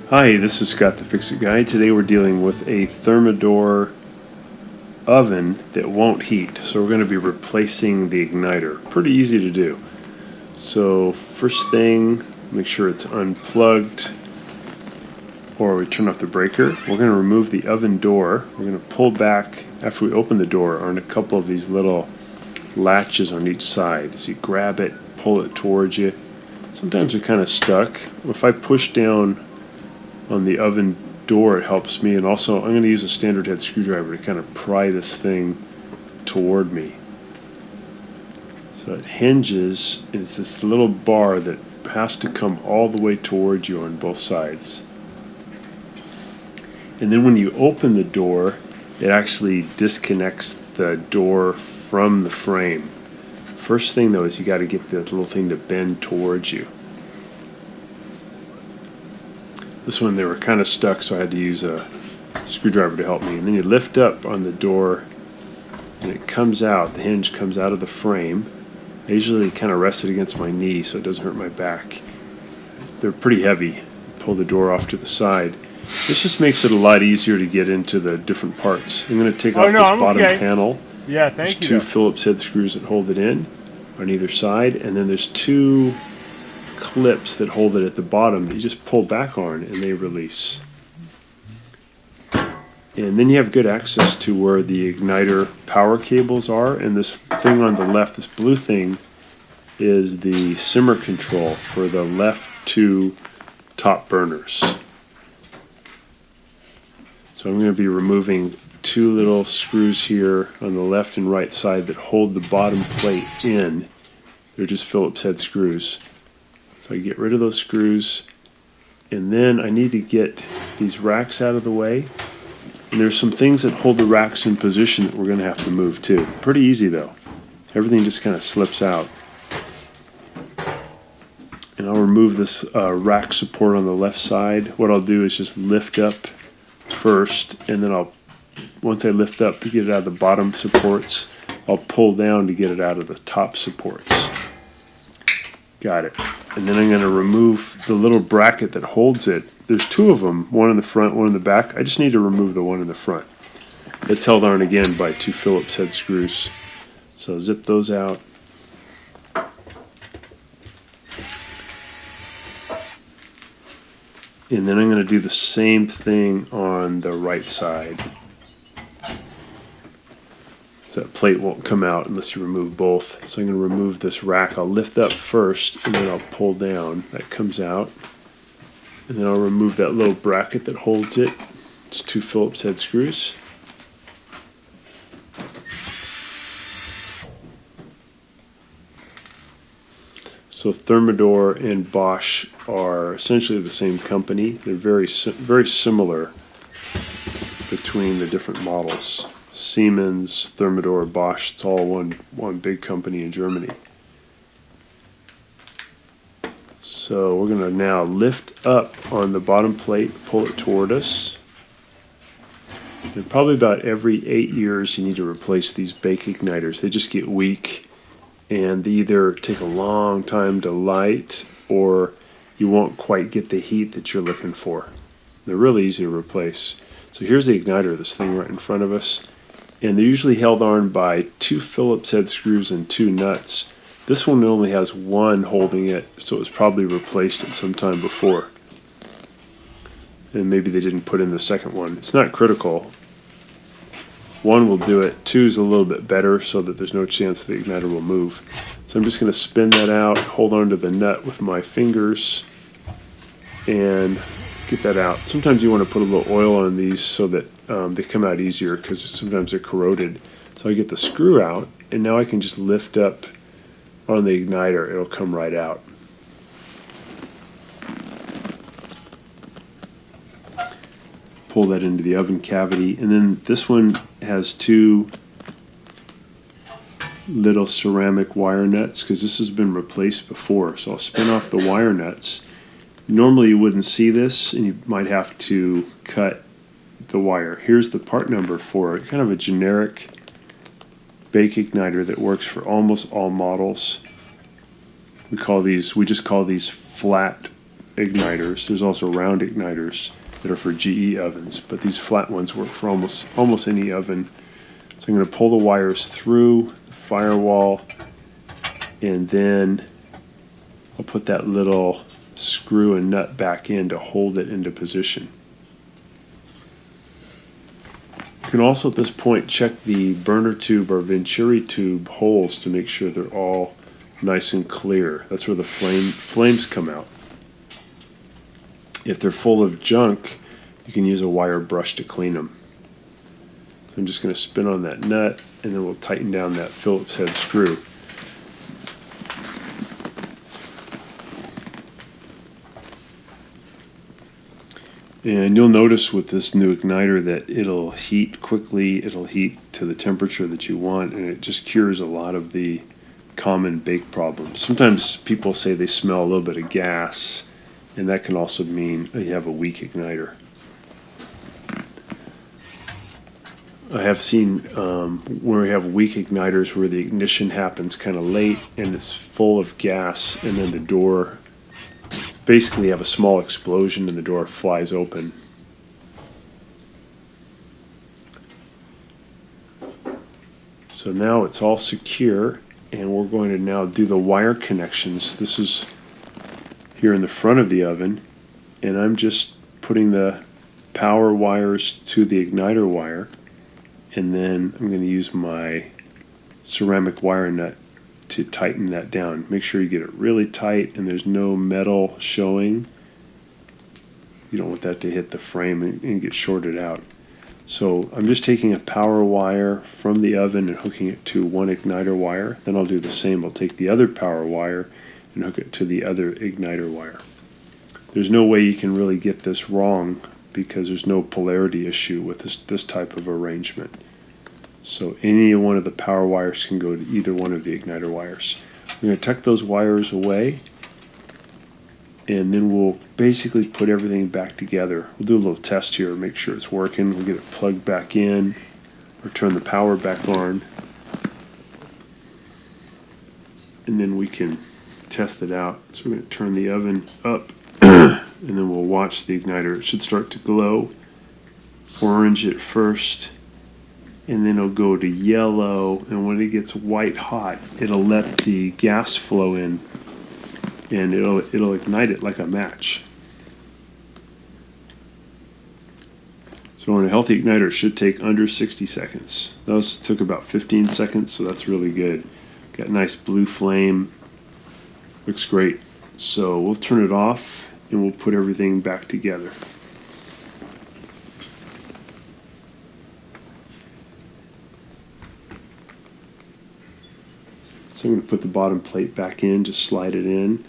Hi, this is Scott the Fix-It Guy. Today we're dealing with a Thermador oven that won't heat. So we're going to be replacing the igniter. Pretty easy to do. So first thing, make sure it's unplugged or we turn off the breaker. We're going to remove the oven door. We're going to pull back after we open the door on a couple of these little latches on each side. So you grab it, pull it towards you. Sometimes they're kind of stuck. If I push down on the oven door, it helps me, and also I'm going to use a standard head screwdriver to kind of pry this thing toward me. So it hinges, and it's this little bar that has to come all the way towards you on both sides. And then when you open the door, it actually disconnects the door from the frame. First thing though is you got to get the little thing to bend towards you. This one they were kind of stuck, so I had to use a screwdriver to help me. And then you lift up on the door and it comes out, the hinge comes out of the frame. I usually kind of rest it against my knee so it doesn't hurt my back. They're pretty heavy. Pull the door off to the side. This just makes it a lot easier to get into the different parts. I'm going to take off this bottom panel. Yeah, thank you. There's two Phillips head screws that hold it in on either side, and then there's two clips that hold it at the bottom that you just pull back on and they release. And then you have good access to where the igniter power cables are, and this thing on the left, this blue thing, is the simmer control for the left two top burners. So I'm going to be removing two little screws here on the left and right side that hold the bottom plate in. They're just Phillips head screws. So I get rid of those screws, and then I need to get these racks out of the way. And there's some things that hold the racks in position that we're going to have to move too. Pretty easy though. Everything just kind of slips out. And I'll remove this rack support on the left side. What I'll do is just lift up first, and then once I lift up to get it out of the bottom supports, I'll pull down to get it out of the top supports. Got it. And then I'm going to remove the little bracket that holds it. There's two of them, one in the front, one in the back. I just need to remove the one in the front. It's held on again by two Phillips head screws. So zip those out. And then I'm going to do the same thing on the right side. So that plate won't come out unless you remove both. So I'm going to remove this rack. I'll lift up first, and then I'll pull down. That comes out. And then I'll remove that little bracket that holds it. It's two Phillips head screws. So Thermador and Bosch are essentially the same company. They're very similar between the different models. Siemens, Thermador, Bosch, it's all one big company in Germany. So we're going to now lift up on the bottom plate, pull it toward us. And probably about every 8 years you need to replace these bake igniters. They just get weak, and they either take a long time to light or you won't quite get the heat that you're looking for. They're really easy to replace. So here's the igniter, this thing right in front of us. And they're usually held on by two Phillips head screws and two nuts. This one only has one holding it, so it was probably replaced at some time before. And maybe they didn't put in the second one. It's not critical. One will do it. Two is a little bit better so that there's no chance the igniter will move. So I'm just going to spin that out, hold on to the nut with my fingers, and get that out. Sometimes you want to put a little oil on these so that they come out easier, because sometimes they're corroded. So I get the screw out, and now I can just lift up on the igniter. It'll come right out. Pull that into the oven cavity, and then this one has two little ceramic wire nuts because this has been replaced before. So I'll spin off the wire nuts. Normally you wouldn't see this, and you might have to cut the wire. Here's the part number for it. Kind of a generic bake igniter that works for almost all models. We just call these flat igniters. There's also round igniters that are for GE ovens, but these flat ones work for almost any oven. So I'm going to pull the wires through the firewall, and then I'll put that little screw and nut back in to hold it into position. You can also at this point check the burner tube or venturi tube holes to make sure they're all nice and clear. That's where the flames come out. If they're full of junk, you can use a wire brush to clean them. So I'm just going to spin on that nut, and then we'll tighten down that Phillips head screw. And you'll notice with this new igniter that it'll heat quickly, it'll heat to the temperature that you want, and it just cures a lot of the common bake problems. Sometimes people say they smell a little bit of gas, and that can also mean you have a weak igniter. I have seen where we have weak igniters where the ignition happens kind of late and it's full of gas, and then the door basically have a small explosion and the door flies open. So now it's all secure, and we're going to now do the wire connections. This is here in the front of the oven, and I'm just putting the power wires to the igniter wire, and then I'm going to use my ceramic wire nut to tighten that down. Make sure you get it really tight and there's no metal showing. You don't want that to hit the frame and get shorted out. So I'm just taking a power wire from the oven and hooking it to one igniter wire. Then I'll do the same. I'll take the other power wire and hook it to the other igniter wire. There's no way you can really get this wrong because there's no polarity issue with this type of arrangement. So any one of the power wires can go to either one of the igniter wires. We're going to tuck those wires away, and then we'll basically put everything back together. We'll do a little test here, make sure it's working. We'll get it plugged back in, or turn the power back on, and then we can test it out. So we're going to turn the oven up, and then we'll watch the igniter. It should start to glow orange at first, and then it'll go to yellow, and when it gets white hot, it'll let the gas flow in, and it'll ignite it like a match. So on a healthy igniter, it should take under 60 seconds. Those took about 15 seconds, so that's really good. Got a nice blue flame. Looks great. So we'll turn it off, and we'll put everything back together. So I'm going to put the bottom plate back in, just slide it in.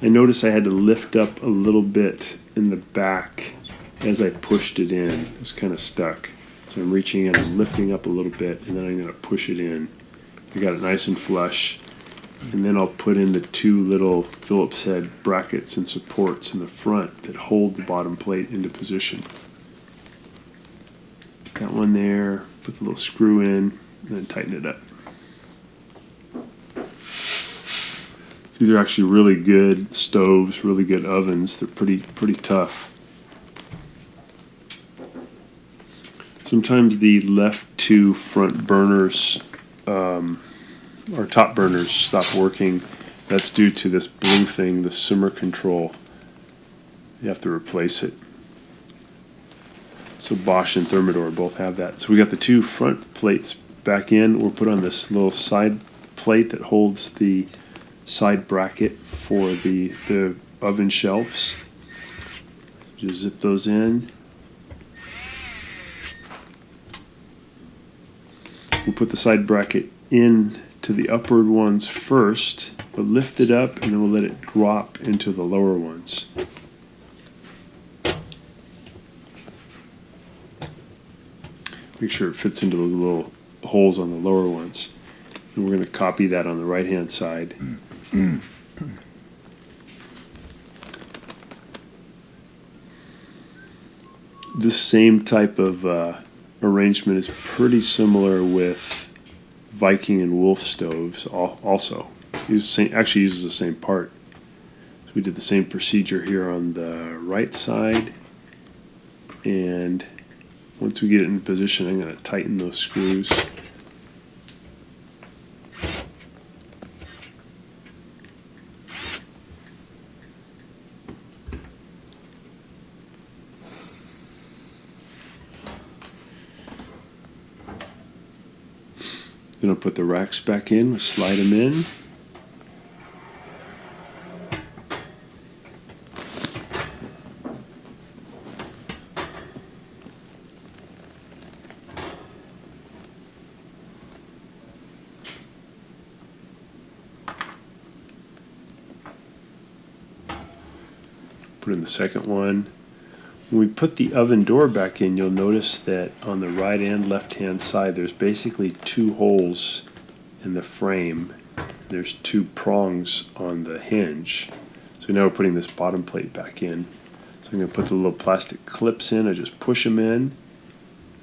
I noticed I had to lift up a little bit in the back as I pushed it in. It was kind of stuck. So I'm reaching in and lifting up a little bit, and then I'm going to push it in. I got it nice and flush. And then I'll put in the two little Phillips head brackets and supports in the front that hold the bottom plate into position. Got one there, put the little screw in, and then tighten it up. These are actually really good stoves, really good ovens. They're pretty tough. Sometimes the left two front burners, or top burners, stop working. That's due to this blue thing, the simmer control. You have to replace it. So Bosch and Thermador both have that. So we got the two front plates back in. We'll put on this little side plate that holds the side bracket for the oven shelves. Just zip those in. We'll put the side bracket in to the upward ones first. We'll lift it up, and then we'll let it drop into the lower ones. Make sure it fits into those little holes on the lower ones. And we're going to copy that on the right-hand side. This same type of arrangement is pretty similar with Viking and Wolf stoves also. actually uses the same part. So we did the same procedure here on the right side, and once we get it in position, I'm going to tighten those screws. Then I'll put the racks back in, we'll slide them in. Put in the second one. When we put the oven door back in, you'll notice that on the right and left hand side there's basically two holes in the frame. There's two prongs on the hinge. So now we're putting this bottom plate back in. So I'm going to put the little plastic clips in. I just push them in.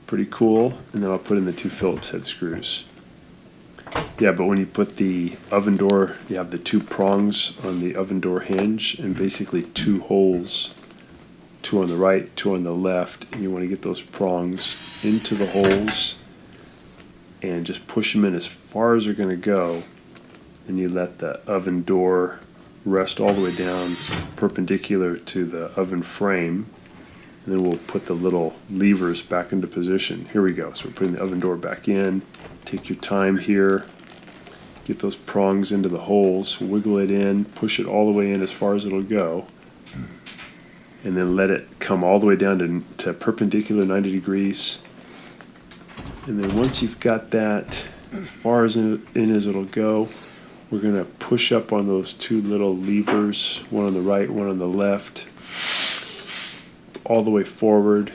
Pretty cool. And then I'll put in the two Phillips head screws. Yeah, but when you put the oven door, you have the two prongs on the oven door hinge and basically two holes, two on the right, two on the left, and you want to get those prongs into the holes and just push them in as far as they're going to go, and you let the oven door rest all the way down perpendicular to the oven frame, and then we'll put the little levers back into position. Here we go. So we're putting the oven door back in. Take your time here. Get those prongs into the holes, wiggle it in, push it all the way in as far as it'll go, and then let it come all the way down to perpendicular 90 degrees. And then once you've got that as far as in as it'll go, we're going to push up on those two little levers, one on the right, one on the left, all the way forward.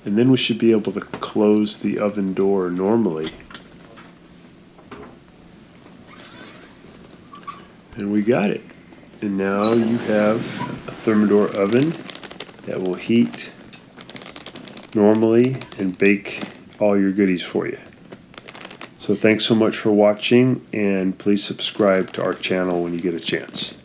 And then we should be able to close the oven door normally. And we got it. And now you have a Thermador oven that will heat normally and bake all your goodies for you. So thanks so much for watching, and please subscribe to our channel when you get a chance.